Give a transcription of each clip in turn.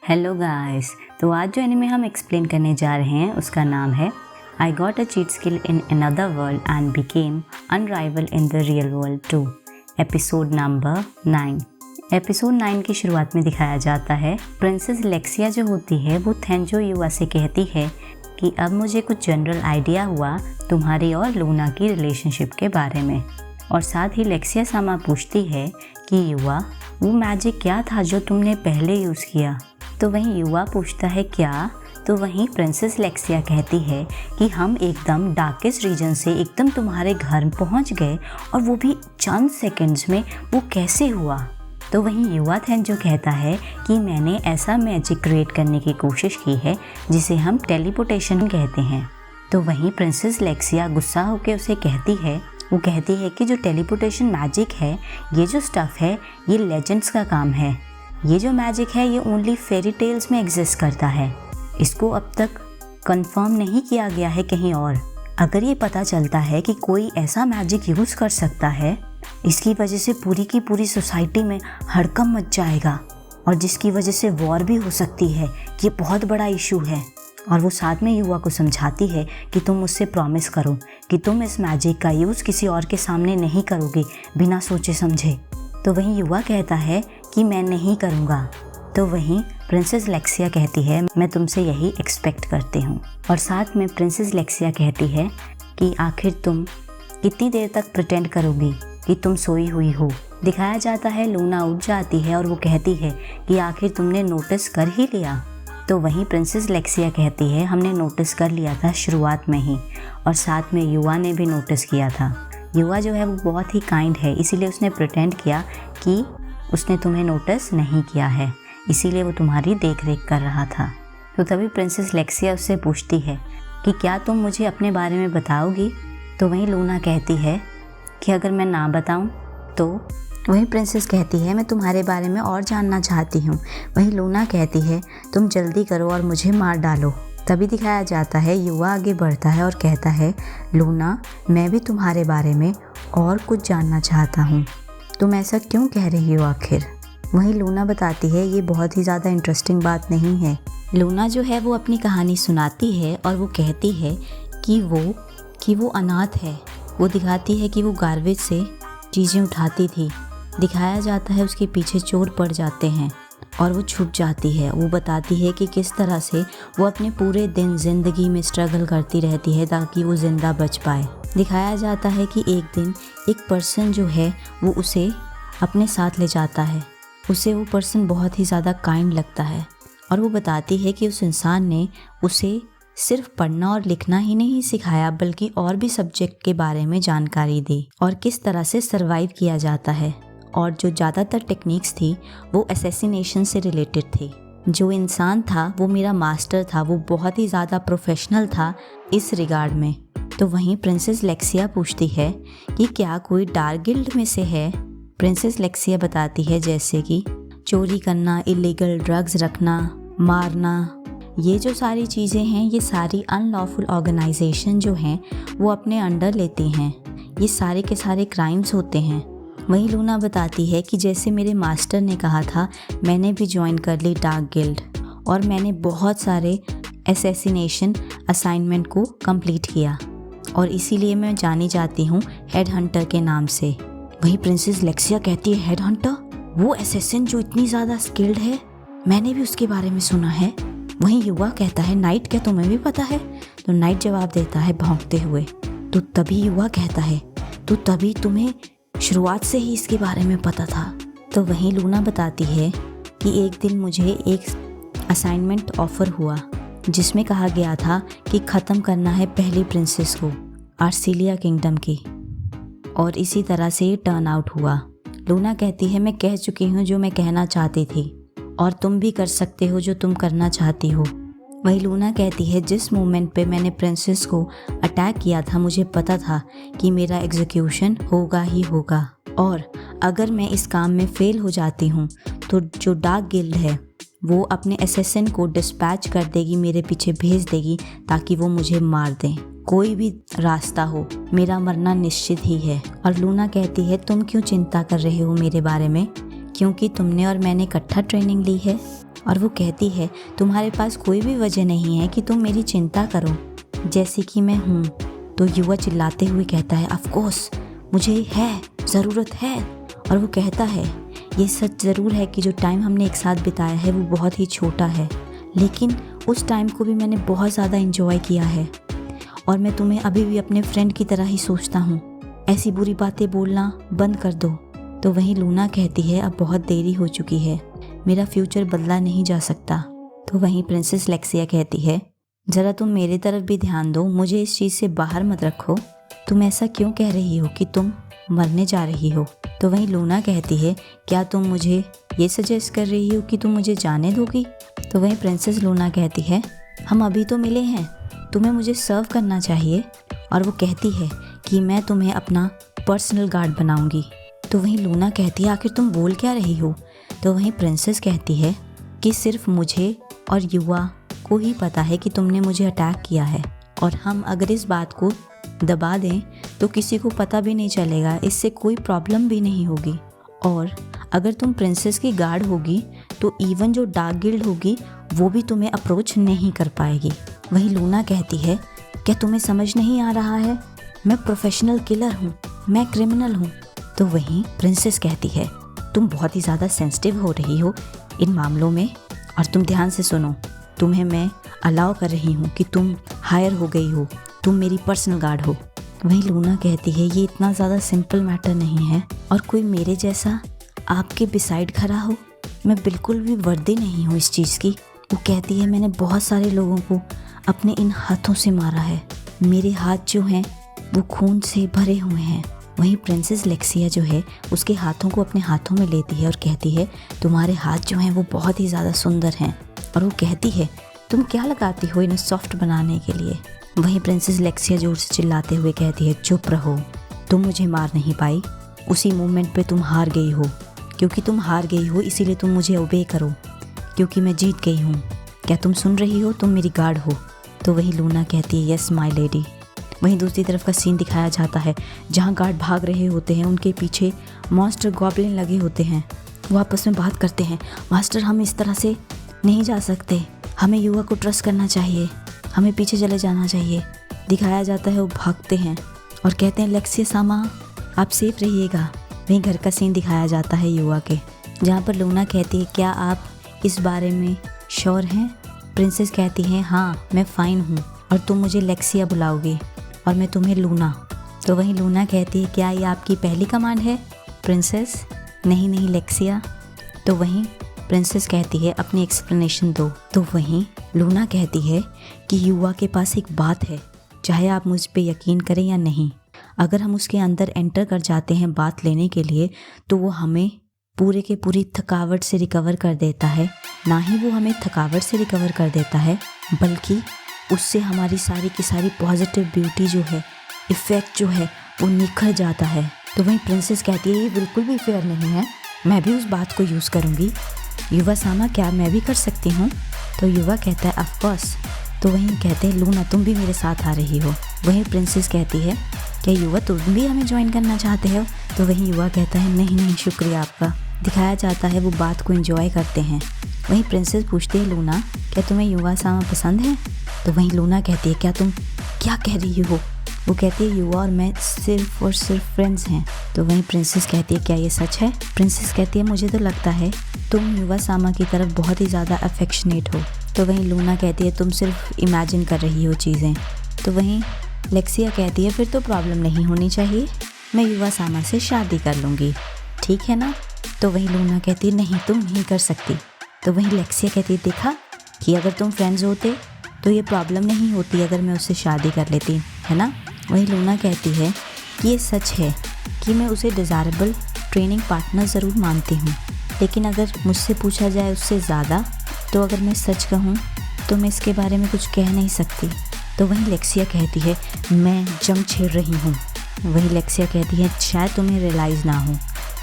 Hello guys. तो आज जो एनिमे हम एक्सप्लेन करने जा रहे हैं उसका नाम है I got a cheat skill in another world and became unrivaled in the real world 2, episode number 9। Episode 9 की शुरुआत में दिखाया जाता है प्रिंसेस लेक्सिया जो होती है वो थेंजो युवा से कहती है कि अब मुझे कुछ जनरल आइडिया हुआ तुम्हारी और लूना की रिलेशनशिप के बारे में। और साथ ही लेक्सिया सामा पूछती है कि युवा वो मैजिक क्या था जो तुमने पहले यूज़ किया। तो वहीं युवा पूछता है क्या, तो वहीं प्रिंसेस लेक्सिया कहती है कि हम एकदम डार्केस्ट रीजन से एकदम तुम्हारे घर पहुंच गए और वो भी चंद सेकंड्स में, वो कैसे हुआ। तो वहीं युवा थेंजो कहता है कि मैंने ऐसा मैजिक क्रिएट करने की कोशिश की है जिसे हम टेलीपोर्टेशन कहते हैं। तो वहीं प्रिंसेस लेक्सिया गुस्सा होकर उसे कहती है कि जो टेलीपोर्टेशन मैजिक है, ये जो स्टफ़ है, ये लेजेंड्स का काम है। ये जो मैजिक है ये ओनली फेरी टेल्स में एग्जिस्ट करता है, इसको अब तक कंफर्म नहीं किया गया है कहीं और। अगर ये पता चलता है कि कोई ऐसा मैजिक यूज़ कर सकता है, इसकी वजह से पूरी की पूरी सोसाइटी में हड़कंप मच जाएगा और जिसकी वजह से वॉर भी हो सकती है। ये बहुत बड़ा इशू है। और वो साथ में युवा को समझाती है कि तुम मुझसे प्रॉमिस करो कि तुम इस मैजिक का यूज़ किसी और के सामने नहीं करोगे बिना सोचे समझे। तो वहीं युवा कहता है कि मैं नहीं करूँगा। तो वहीं प्रिंसेस लेक्सिया कहती है मैं तुमसे यही एक्सपेक्ट करती हूँ। और साथ में प्रिंसेस लेक्सिया कहती है कि आखिर तुम कितनी देर तक प्रिटेंड करोगी कि तुम सोई हुई हो। दिखाया जाता है लूना उठ जाती है और वो कहती है कि आखिर तुमने नोटिस कर ही लिया। तो वहीं प्रिंसेस लेक्सिया कहती है हमने नोटिस कर लिया था शुरुआत में ही, और साथ में युवा ने भी नोटिस किया था। युवा जो है वो बहुत ही काइंड है, इसीलिए उसने प्रिटेंड किया कि उसने तुम्हें नोटिस नहीं किया है, इसीलिए वो तुम्हारी देख रेख कर रहा था। तो तभी प्रिंसेस लेक्सिया उससे पूछती है कि क्या तुम मुझे अपने बारे में बताओगी। तो वहीं लूना कहती है कि अगर मैं ना बताऊं तो। वहीं प्रिंसेस कहती है मैं तुम्हारे बारे में और जानना चाहती हूँ। वहीं लूना कहती है तुम जल्दी करो और मुझे मार डालो। तभी दिखाया जाता है युवा आगे बढ़ता है और कहता है लूना मैं भी तुम्हारे बारे में और कुछ जानना चाहता हूँ, तुम ऐसा क्यों कह रही हो आखिर। वहीं लूना बताती है ये बहुत ही ज़्यादा इंटरेस्टिंग बात नहीं है। लूना जो है वो अपनी कहानी सुनाती है और वो कहती है कि वो अनाथ है। वो दिखाती है कि वो गार्बेज से चीज़ें उठाती थी। दिखाया जाता है उसके पीछे चोर पड़ जाते हैं और वो छुप जाती है। वो बताती है कि किस तरह से वो अपने पूरे दिन ज़िंदगी में स्ट्रगल करती रहती है ताकि वो ज़िंदा बच पाए। दिखाया जाता है कि एक दिन एक पर्सन जो है वो उसे अपने साथ ले जाता है। उसे वो पर्सन बहुत ही ज़्यादा काइंड लगता है और वो बताती है कि उस इंसान ने उसे सिर्फ पढ़ना और लिखना ही नहीं सिखाया बल्कि और भी सब्जेक्ट के बारे में जानकारी दी और किस तरह से सरवाइव किया जाता है। और जो ज़्यादातर टेक्निक्स थी वो असैसिनेशन से रिलेटेड थी। जो इंसान था वो मेरा मास्टर था, वो बहुत ही ज़्यादा प्रोफेशनल था इस रिगार्ड में। तो वहीं प्रिंसेस लेक्सिया पूछती है कि क्या कोई डार्क गिल्ड में से है। प्रिंसेस लेक्सिया बताती है जैसे कि चोरी करना, इलीगल ड्रग्स रखना, मारना, ये जो सारी चीज़ें हैं ये सारी अनलॉफुल ऑर्गेनाइजेशन जो हैं वो अपने अंडर लेती हैं। ये सारे के सारे क्राइम्स होते हैं। वहीं लूना बताती है कि जैसे मेरे मास्टर ने कहा था मैंने भी ज्वाइन कर ली डार्क गिल्ड और मैंने बहुत सारे असैसिनेशन असाइनमेंट को कंप्लीट किया और इसीलिए मैं जानी जाती हूँ हेड हंटर के नाम से। वहीं प्रिंसेस लेक्सिया कहती है हेड हंटर, वो असैसिन जो इतनी ज़्यादा स्किल्ड है, मैंने भी उसके बारे में सुना है। वहीं युवा कहता है नाइट क्या तुम्हें भी पता है। तो नाइट जवाब देता है भौंकते हुए। तो तभी युवा कहता है तो तभी तुम्हें शुरुआत से ही इसके बारे में पता था। तो वहीं लूना बताती है कि एक दिन मुझे एक असाइनमेंट ऑफ़र हुआ जिसमें कहा गया था कि ख़त्म करना है पहली प्रिंसेस को, आर्सिलिया किंगडम की, और इसी तरह से ये टर्न आउट हुआ। लूना कहती है मैं कह चुकी हूँ जो मैं कहना चाहती थी और तुम भी कर सकते हो जो तुम करना चाहती हो। वही लूना कहती है जिस मोमेंट पे मैंने प्रिंसेस को अटैक किया था मुझे पता था कि मेरा एग्जीक्यूशन होगा ही होगा और अगर मैं इस काम में फ़ेल हो जाती हूँ तो जो डार्क गिल्ड है वो अपने असैसिन को डिस्पैच कर देगी, मेरे पीछे भेज देगी ताकि वो मुझे मार दें। कोई भी रास्ता हो मेरा मरना निश्चित ही है। और लूना कहती है तुम क्यों चिंता कर रहे हो मेरे बारे में, क्योंकि तुमने और मैंने इकट्ठा ट्रेनिंग ली है। और वो कहती है तुम्हारे पास कोई भी वजह नहीं है कि तुम मेरी चिंता करो जैसे कि मैं हूँ। तो युवा चिल्लाते हुए कहता है ऑफ कोर्स मुझे है, ज़रूरत है। और वो कहता है ये सच ज़रूर है कि जो टाइम हमने एक साथ बिताया है वो बहुत ही छोटा है, लेकिन उस टाइम को भी मैंने बहुत ज़्यादा इन्जॉय किया है और मैं तुम्हें अभी भी अपने फ्रेंड की तरह ही सोचता हूँ। ऐसी बुरी बातें बोलना बंद कर दो। तो वहीं लूना कहती है अब बहुत देरी हो चुकी है, मेरा फ्यूचर बदला नहीं जा सकता। तो वहीं प्रिंसेस लेक्सिया कहती है ज़रा तुम मेरी तरफ भी ध्यान दो, मुझे इस चीज़ से बाहर मत रखो। तुम ऐसा क्यों कह रही हो कि तुम मरने जा रही हो? तो वहीं लूना कहती है क्या तुम मुझे ये सजेस्ट कर रही हो कि तुम मुझे जाने दोगी? तो वहीं प्रिंसेस लूना कहती है हम अभी तो मिले हैं, तुम्हें मुझे सर्व करना चाहिए। और वो कहती है कि मैं तुम्हें अपना पर्सनल गार्ड बनाऊंगी। तो वहीं लूना कहती है आखिर तुम बोल क्या रही हो? तो वहीं प्रिंसेस कहती है कि सिर्फ मुझे और युवा को ही पता है कि तुमने मुझे अटैक किया है, और हम अगर इस बात को दबा दें तो किसी को पता भी नहीं चलेगा, इससे कोई प्रॉब्लम भी नहीं होगी। और अगर तुम प्रिंसेस की गार्ड होगी तो इवन जो डार्क गिल्ड होगी वो भी तुम्हें अप्रोच नहीं कर पाएगी। वहीं लूना कहती है क्या तुम्हें समझ नहीं आ रहा है, मैं प्रोफेशनल किलर हूँ, मैं क्रिमिनल हूँ। तो वहीं प्रिंसेस कहती है तुम बहुत ही ज़्यादा सेंसिटिव हो रही हो इन मामलों में, और तुम ध्यान से सुनो, तुम्हें मैं अलाउ कर रही हूँ कि तुम हायर हो गई हो, तुम मेरी पर्सनल गार्ड हो। वहीं लूना कहती है ये इतना ज़्यादा सिंपल मैटर नहीं है, और कोई मेरे जैसा आपके बिसाइड खड़ा हो, मैं बिल्कुल भी वर्दी नहीं हूँ इस चीज़ की। वो कहती है मैंने बहुत सारे लोगों को अपने इन हाथों से मारा है, मेरे हाथ जो हैं वो खून से भरे हुए हैं। वहीं प्रिंसेस लेक्सिया जो है उसके हाथों को अपने हाथों में लेती है और कहती है तुम्हारे हाथ जो हैं वो बहुत ही ज़्यादा सुंदर हैं। और वो कहती है तुम क्या लगाती हो इन्हें सॉफ्ट बनाने के लिए? वहीं प्रिंसेस लेक्सिया जोर से चिल्लाते हुए कहती है चुप रहो, तुम मुझे मार नहीं पाई, उसी मोमेंट पे तुम हार गई हो। क्योंकि तुम हार गई हो इसीलिए तुम मुझे ओबे करो, क्योंकि मैं जीत गई हूँ। क्या तुम सुन रही हो, तुम मेरी गार्ड हो। तो वहीं लूना कहती है यस माय लेडी। वहीं दूसरी तरफ का सीन दिखाया जाता है जहाँ गार्ड भाग रहे होते हैं, उनके पीछे मॉन्स्टर गॉब्लिन लगे होते हैं। वो आपस में बात करते हैं मास्टर हम इस तरह से नहीं जा सकते, हमें युवा को ट्रस्ट करना चाहिए, हमें पीछे चले जाना चाहिए। दिखाया जाता है वो भागते हैं और कहते हैं लेक्सिया सामा आप सेफ रहिएगा। वहीं घर का सीन दिखाया जाता है युवा के, जहाँ पर लूना कहती है क्या आप इस बारे में श्योर हैं? प्रिंसेस कहती है हाँ मैं फ़ाइन हूँ, और तुम मुझे लेक्सिया बुलाओगी और मैं तुम्हें लूना। तो वहीं लूना कहती है क्या ये आपकी पहली कमांड है प्रिंसेस? नहीं नहीं लेक्सिया। तो वहीं प्रिंसेस कहती है अपनी एक्सप्लेनेशन दो। तो वहीं लूना कहती है कि युवा के पास एक बात है, चाहे आप मुझ पे यकीन करें या नहीं, अगर हम उसके अंदर एंटर कर जाते हैं बात लेने के लिए तो वो हमें पूरे के पूरी थकावट से रिकवर कर देता है। ना ही वो हमें थकावट से रिकवर कर देता है बल्कि उससे हमारी सारी की सारी पॉजिटिव ब्यूटी जो है, इफ़ेक्ट जो है वो निखर जाता है। तो वहीं प्रिंसेस कहती है ये बिल्कुल भी फेयर नहीं है, मैं भी उस बात को यूज़ करूँगी। युवा सामा क्या मैं भी कर सकती हूँ? तो युवा कहता है ऑफ कोर्स। तो वहीं कहते हैं लूना तुम भी मेरे साथ आ रही हो। वहीं प्रिंसेस कहती है क्या युवा तुम भी हमें ज्वाइन करना चाहते हो? तो वहीं युवा कहता है नहीं नहीं शुक्रिया आपका। दिखाया जाता है वो बात को एंजॉय करते हैं। वहीं प्रिंसेस पूछती है लूना क्या तुम्हें युवा सामा पसंद है? तो वहीं लूना कहती है क्या तुम क्या कह रही हो? वो कहती है युवा और मैं सिर्फ और सिर्फ फ्रेंड्स हैं। तो वहीं प्रिंसेस कहती है क्या ये सच है? प्रिंसेस कहती है मुझे तो लगता है तुम युवा सामा की तरफ बहुत ही ज़्यादा अफेक्शनेट हो। तो वहीं लूना कहती है तुम सिर्फ इमेजिन कर रही हो चीज़ें। तो वहीं लेक्सिया कहती है फिर तो प्रॉब्लम नहीं होनी चाहिए, मैं युवा सामा से शादी कर लूँगी, ठीक है ना? तो वहीं लूना कहती है नहीं तुम नहीं कर सकती। तो वहीं लेक्सिया कहती है देखा कि अगर तुम फ्रेंड्स होते तो ये प्रॉब्लम नहीं होती अगर मैं उससे शादी कर लेती, है ना? वहीं लूना कहती है कि ये सच है कि मैं उसे डिज़ायरेबल ट्रेनिंग पार्टनर ज़रूर मानती हूँ, लेकिन अगर मुझसे पूछा जाए उससे ज़्यादा, तो अगर मैं सच कहूँ तो मैं इसके बारे में कुछ कह नहीं सकती। तो वहीं लेक्सिया कहती है मैं जंग छेड़ रही हूँ। वहीं लेक्सिया कहती है शायद तुम्हें रियलाइज़ ना हो,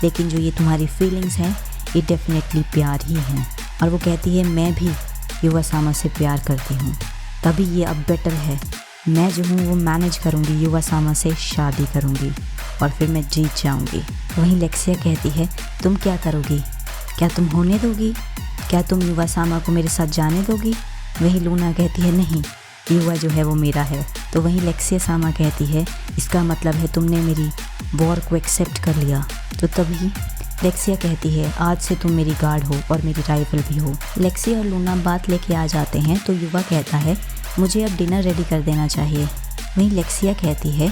लेकिन जो ये तुम्हारी फीलिंग्स हैं ये डेफिनेटली प्यार ही हैं। और वो कहती है मैं भी युवा सामा से प्यार करती हूँ, तभी ये अब बेटर है, मैं जो हूँ वो मैनेज करूँगी, युवा सामा से शादी करूँगी और फिर मैं जीत जाऊँगी। वहीं लेक्सिया कहती है तुम क्या करोगी? क्या तुम होने दोगी? क्या तुम युवा सामा को मेरे साथ जाने दोगी? वहीं लूना कहती है नहीं, युवा जो है वो मेरा है। तो वहीं लेक्सिया सामा कहती है इसका मतलब है तुमने मेरी वॉर को एक्सेप्ट कर लिया। तो तभी लेक्सिया कहती है आज से तुम मेरी गार्ड हो और मेरी राइवल भी हो। लेक्सिया और लूना बात लेके आ जाते हैं तो युवा कहता है मुझे अब डिनर रेडी कर देना चाहिए। वहीं लेक्सिया कहती है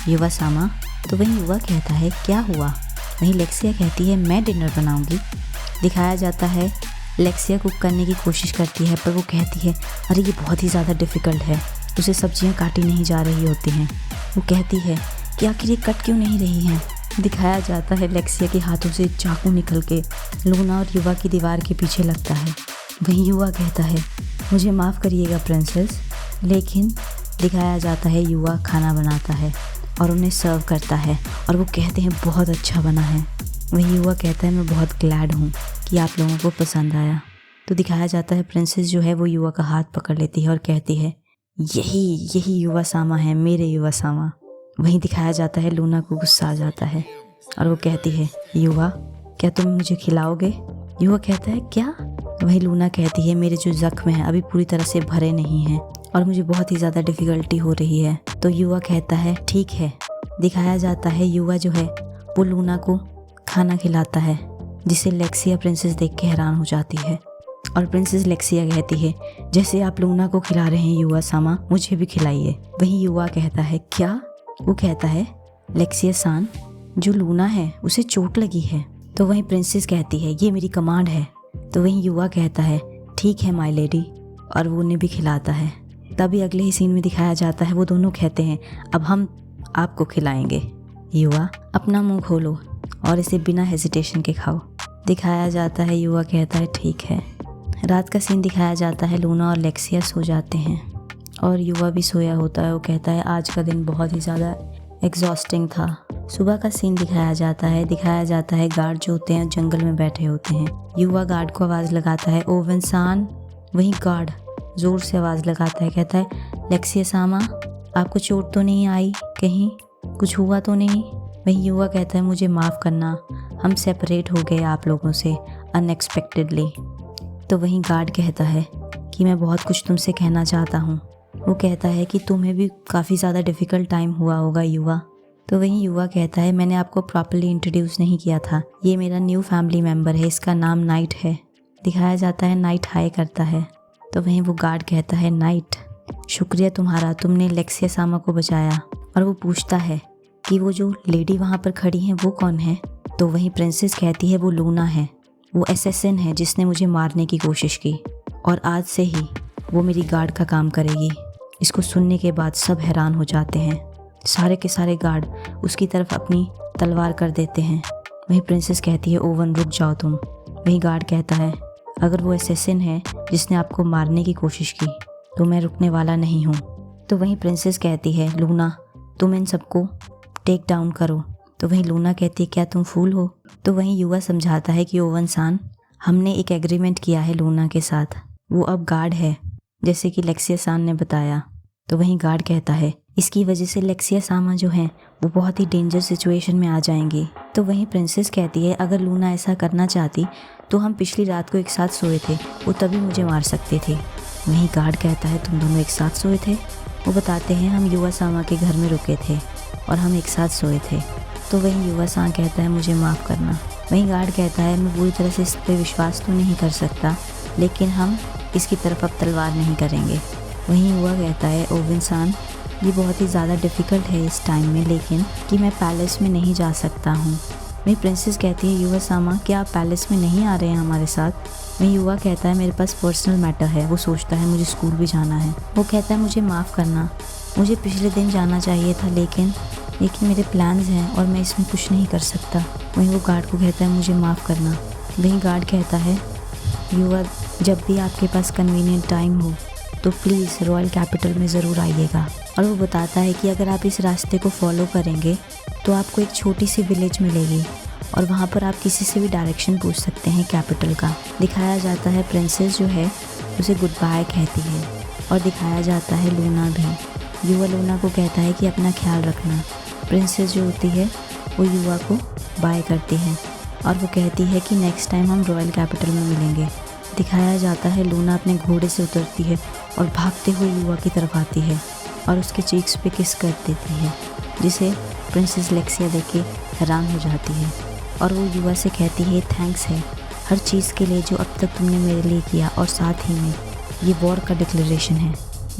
युवा सामा। तो वहीं युवा कहता है क्या हुआ? वहीं लेक्सिया कहती है मैं डिनर बनाऊंगी। दिखाया जाता है लेक्सिया कुक करने की कोशिश करती है पर वो कहती है अरे ये बहुत ही ज़्यादा डिफ़िकल्ट है, उसे सब्जियां काटी नहीं जा रही होती हैं। वो कहती है कि आखिर ये कट क्यों नहीं रही हैं। दिखाया जाता है लेक्सिया के हाथों से चाकू निकल के लूना और युवा की दीवार के पीछे लगता है। वहीं युवा कहता है मुझे माफ़ करिएगा प्रिंसेस। लेकिन दिखाया जाता है युवा खाना बनाता है और उन्हें सर्व करता है और वो कहते हैं बहुत अच्छा बना है। वहीं युवा कहता है मैं बहुत ग्लैड हूँ कि आप लोगों को पसंद आया। तो दिखाया जाता है प्रिंसेस जो है वो युवा का हाथ पकड़ लेती है और कहती है यही युवा सामा है, मेरे युवा सामा। वहीं दिखाया जाता है लूना को गुस्सा आ जाता है और वो कहती है युवा क्या तुम मुझे खिलाओगे? युवा कहता है क्या? वहीं लूना कहती है मेरे जो ज़ख्म हैं अभी पूरी तरह से भरे नहीं हैं और मुझे बहुत ही ज़्यादा डिफ़िकल्टी हो रही है। तो युवा कहता है ठीक है। दिखाया जाता है युवा जो है वो लूना को खाना खिलाता है जिसे लेक्सिया प्रिंसेस देख के हैरान हो जाती है और प्रिंसेस लेक्सिया कहती है जैसे आप लूना को खिला रहे हैं युवा सामा मुझे भी खिलाइए। वहीं युवा कहता है क्या? वो कहता है लेक्सिया सान जो लूना है उसे चोट लगी है। तो वहीं प्रिंसेस कहती है ये मेरी कमांड है। तो वहीं युवा कहता है ठीक है माय लेडी और वो उन्हें भी खिलाता है। तभी अगले ही सीन में दिखाया जाता है वो दोनों कहते हैं अब हम आपको खिलाएंगे। युवा अपना मुंह खोलो और इसे बिना हेजिटेशन के खाओ। दिखाया जाता है युवा कहता है ठीक है। रात का सीन दिखाया जाता है लूना और लेक्सिया सो जाते हैं और युवा भी सोया होता है। वो कहता है आज का दिन बहुत ही ज़्यादा एग्जॉस्टिंग था। सुबह का सीन दिखाया जाता है गार्ड जो होते हैं जंगल में बैठे होते हैं। युवा गार्ड को आवाज़ लगाता है ओवन सान। वहीं गार्ड ज़ोर से आवाज़ लगाता है, कहता है लेक्सिया सामा आपको चोट तो नहीं आई, कहीं कुछ हुआ तो नहीं? वहीं युवा कहता है मुझे माफ़ करना, हम सेपरेट हो गए आप लोगों से अनएक्सपेक्टेडली। तो वहीं गार्ड कहता है कि मैं बहुत कुछ तुमसे कहना चाहता हूँ। वो कहता है कि तुम्हें भी काफ़ी ज़्यादा डिफ़िकल्ट टाइम हुआ होगा युवा। तो वहीं युवा कहता है मैंने आपको प्रॉपर्ली इंट्रोड्यूस नहीं किया था, ये मेरा न्यू फैमिली मेम्बर है, इसका नाम नाइट है। दिखाया जाता है नाइट हाई करता है। तो वहीं वो गार्ड कहता है नाइट शुक्रिया तुम्हारा, तुमने लेक्सिया सामा को बचाया। और वो पूछता है कि वो जो लेडी वहाँ पर खड़ी हैं वो कौन है? तो वहीं प्रिंसेस कहती है वो लूना है, वो एसेसिन है जिसने मुझे मारने की कोशिश की और आज से ही वो मेरी गार्ड का काम करेगी। इसको सुनने के बाद सब हैरान हो जाते हैं, सारे के सारे गार्ड उसकी तरफ अपनी तलवार कर देते हैं। वहीं प्रिंसेस कहती है ओवन रुक जाओ तुम। वहीं गार्ड कहता है अगर वो एसेसिन है जिसने आपको मारने की कोशिश की तो मैं रुकने वाला नहीं हूँ। तो वहीं प्रिंसेस कहती है लूना तुम इन सबको टेक डाउन करो। तो वहीं लूना कहती है क्या तुम फूल हो? तो वहीं युवा समझाता है कि ओवन सान हमने एक एग्रीमेंट किया है लूना के साथ, वो अब गार्ड है जैसे कि लेक्सिया सान ने बताया। तो वहीं गार्ड कहता है इसकी वजह से लेक्सिया सामा जो हैं वो बहुत ही डेंजर सिचुएशन में आ जाएंगी। तो वहीं प्रिंसेस कहती है अगर लूना ऐसा करना चाहती तो हम पिछली रात को एक साथ सोए थे, वो तभी मुझे मार सकते थे। वहीं गार्ड कहता है तुम दोनों एक साथ सोए थे? वो बताते हैं हम युवा सामा के घर में रुके थे और हम एक साथ सोए थे। तो वहीं युवा सामा कहता है मुझे माफ़ करना। वहीं गार्ड कहता है मैं पूरी तरह से इस पर विश्वास तो नहीं कर सकता, लेकिन हम इसकी तरफ अब तलवार नहीं करेंगे। वहीं युवा कहता है ओवन सान ये बहुत ही ज़्यादा डिफ़िकल्ट है इस टाइम में, लेकिन कि मैं पैलेस में नहीं जा सकता हूँ। वहीं प्रिंसेस कहती है युवा सामा क्या आप पैलेस में नहीं आ रहे हैं हमारे साथ? वहीं युवा कहता है मेरे पास पर्सनल मैटर है। वो सोचता है मुझे स्कूल भी जाना है। वो कहता है मुझे माफ़ करना, मुझे पिछले दिन जाना चाहिए था लेकिन मेरे प्लान्स हैं और मैं इसमें कुछ नहीं कर सकता। वहीं वो गार्ड को कहता है मुझे माफ़ करना। वहीं गार्ड कहता है युवा जब भी आपके पास कन्वीनियंट टाइम हो तो प्लीज़ रॉयल कैपिटल में ज़रूर आइएगा। और वो बताता है कि अगर आप इस रास्ते को फॉलो करेंगे तो आपको एक छोटी सी विलेज मिलेगी और वहाँ पर आप किसी से भी डायरेक्शन पूछ सकते हैं कैपिटल का। दिखाया जाता है प्रिंसेस जो है उसे गुड बाय कहती है और दिखाया जाता है लूना भी। युवा लूना को कहता है कि अपना ख्याल रखना। प्रिंसेस जो होती है वो युवा को बाय करती है और वो कहती है कि नेक्स्ट टाइम हम रॉयल कैपिटल में मिलेंगे। दिखाया जाता है लूना अपने घोड़े से उतरती है और भागते हुए युवा की तरफ आती है और उसके चीक्स पे किस कर देती है, जिसे प्रिंसेस लेक्सिया देख के हैरान हो जाती है और वो युवा से कहती है थैंक्स है हर चीज़ के लिए जो अब तक तुमने मेरे लिए किया, और साथ ही में ये वॉर का डिक्लेरेशन है।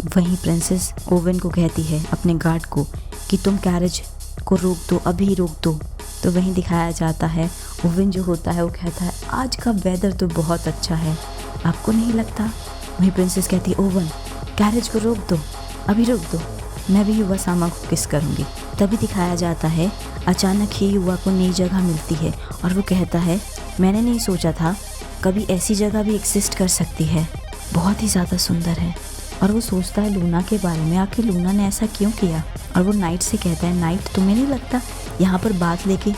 वहीं प्रिंसेस ओवन को कहती है अपने गार्ड को कि तुम कैरेज को रोक दो, अभी रोक दो। तो वहीं दिखाया जाता है ओवन जो होता है वो कहता है आज का वेदर तो बहुत अच्छा है, आपको नहीं लगता? वहीं प्रिंसेस कहती है ओवन कैरेज को रोक दो, अभी रोक दो, मैं भी युवा सामा को किस करूँगी। तभी दिखाया जाता है अचानक ही युवा को नई जगह मिलती है और वो कहता है मैंने नहीं सोचा था कभी ऐसी जगह भी एग्जिस्ट कर सकती है, बहुत ही ज़्यादा सुंदर है। और वो सोचता है लूना के बारे में, आखिर लूना ने ऐसा क्यों किया। और वो नाइट से कहता है नाइट तुम्हें नहीं लगता यहाँ पर बात लेके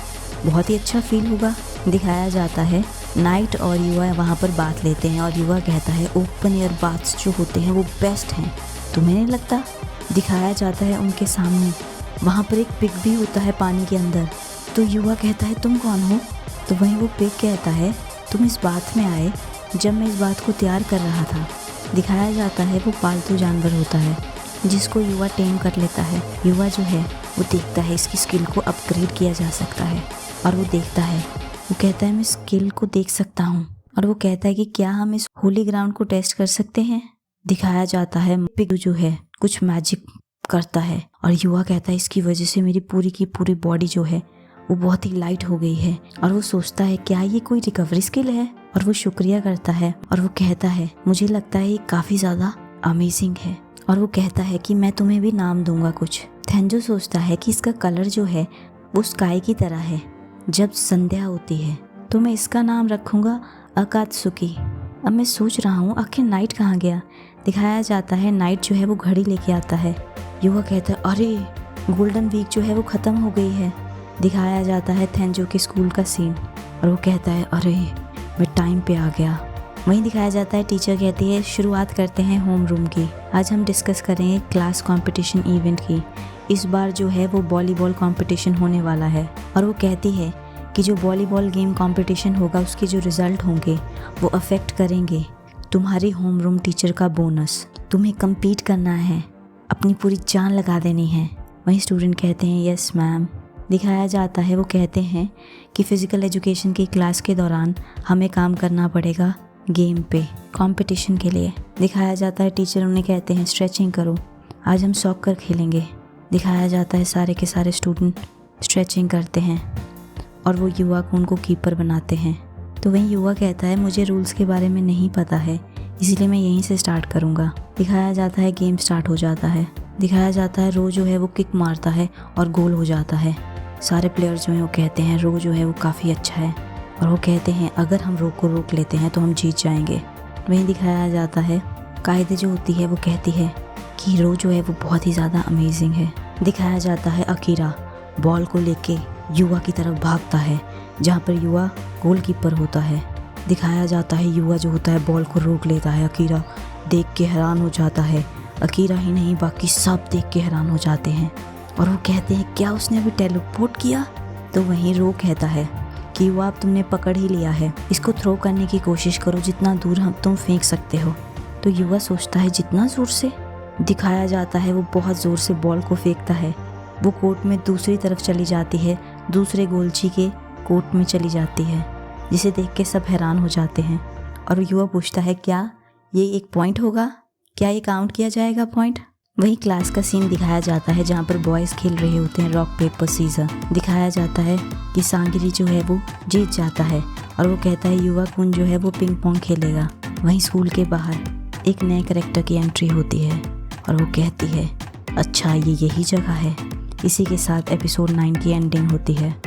बहुत ही अच्छा फील होगा। दिखाया जाता है नाइट और युवा वहाँ पर बात लेते हैं और युवा कहता है ओपन एयर बाथ्स जो होते हैं वो बेस्ट हैं, तुम्हें नहीं लगता? दिखाया जाता है उनके सामने वहाँ पर एक पिग भी होता है पानी के अंदर। तो युवा कहता है तुम कौन हो? तो वहीं वो पिग कहता है तुम इस बात में आए जब मैं इस बात को तैयार कर रहा था। दिखाया जाता है वो पालतू जानवर होता है जिसको युवा टेम कर लेता है। युवा जो है वो देखता है इसकी स्किल को अपग्रेड किया जा सकता है और वो देखता है, वो कहता है मैं स्किल को देख सकता हूँ और वो कहता है कि क्या हम इस होली ग्राउंड को टेस्ट कर सकते हैं। दिखाया जाता है पिग जो है कुछ मैजिक करता है और युवा कहता है इसकी वजह से मेरी पूरी की पूरी बॉडी जो है वो बहुत ही लाइट हो गई है। और वो सोचता है क्या ये कोई रिकवरी स्किल है, और वो शुक्रिया करता है और वो कहता है मुझे लगता है ये काफ़ी ज़्यादा अमेजिंग है। और वो कहता है कि मैं तुम्हें भी नाम दूंगा कुछ। थेंजो सोचता है कि इसका कलर जो है वो स्काई की तरह है जब संध्या होती है, तो मैं इसका नाम रखूँगा अकात्सुकी। अब मैं सोच रहा हूँ आखिर नाइट कहाँ गया। दिखाया जाता है नाइट जो है वो घड़ी लेके आता है। युवा कहता है अरे गोल्डन वीक जो है वो ख़त्म हो गई है। दिखाया जाता है थेंजो के स्कूल का सीन और वो कहता है अरे मैं टाइम पे आ गया। वहीं दिखाया जाता है टीचर कहती है शुरुआत करते हैं होम रूम की। आज हम डिस्कस करेंगे क्लास कंपटीशन इवेंट की। इस बार जो है वो वॉलीबॉल कंपटीशन होने वाला है और वो कहती है कि जो वॉलीबॉल गेम कंपटीशन होगा उसके जो रिज़ल्ट होंगे वो अफेक्ट करेंगे तुम्हारी होम रूम टीचर का बोनस। तुम्हें कम्पीट करना है, अपनी पूरी जान लगा देनी है। वहीं स्टूडेंट कहते हैं यस मैम। दिखाया जाता है वो कहते हैं कि फ़िज़िकल एजुकेशन की क्लास के दौरान हमें काम करना पड़ेगा गेम पे कंपटीशन के लिए। दिखाया जाता है टीचर उन्हें कहते हैं स्ट्रेचिंग करो, आज हम सॉकर खेलेंगे। दिखाया जाता है सारे के सारे स्टूडेंट स्ट्रेचिंग करते हैं और वो युवा को उनको कीपर बनाते हैं। तो वहीं युवा कहता है मुझे रूल्स के बारे में नहीं पता है इसलिए मैं यहीं से स्टार्ट करूँगा। दिखाया जाता है गेम स्टार्ट हो जाता है। दिखाया जाता है रो जो है वो किक मारता है और गोल हो जाता है। सारे प्लेयर्स जो हैं वो कहते हैं रो जो है वो काफ़ी अच्छा है और वो कहते हैं अगर हम रो को रोक लेते हैं तो हम जीत जाएंगे। वहीं दिखाया जाता है कायदे जो होती है वो कहती है कि रो जो है वो बहुत ही ज़्यादा अमेजिंग है। दिखाया जाता है अकीरा बॉल को लेके युवा की तरफ भागता है जहाँ पर युवा गोलकीपर होता है। दिखाया जाता है युवा जो होता है बॉल को रोक लेता है। अकीरा देख के हैरान हो जाता है। अकीरा ही नहीं बाकी सब देख के हैरान हो जाते हैं और वो कहते हैं क्या उसने अभी टेलीपोर्ट किया। तो वहीं रो कहता है कि युवा अब तुमने पकड़ ही लिया है, इसको थ्रो करने की कोशिश करो जितना दूर हम तुम फेंक सकते हो। तो युवा सोचता है जितना ज़ोर से। दिखाया जाता है वो बहुत ज़ोर से बॉल को फेंकता है। वो कोर्ट में दूसरी तरफ चली जाती है, दूसरे गोलची के कोर्ट में चली जाती है, जिसे देख के सब हैरान हो जाते हैं। और युवा पूछता है क्या ये एक पॉइंट होगा, क्या ये काउंट किया जाएगा पॉइंट। वहीं क्लास का सीन दिखाया जाता है जहाँ पर बॉयज़ खेल रहे होते हैं रॉक पेपर सीजर। दिखाया जाता है कि सांगिरी जो है वो जीत जाता है और वो कहता है युवा कुंज जो है वो पिंग पोंग खेलेगा। वहीं स्कूल के बाहर एक नए कैरेक्टर की एंट्री होती है और वो कहती है अच्छा ये यही जगह है। इसी के साथ एपिसोड 9 की एंडिंग होती है।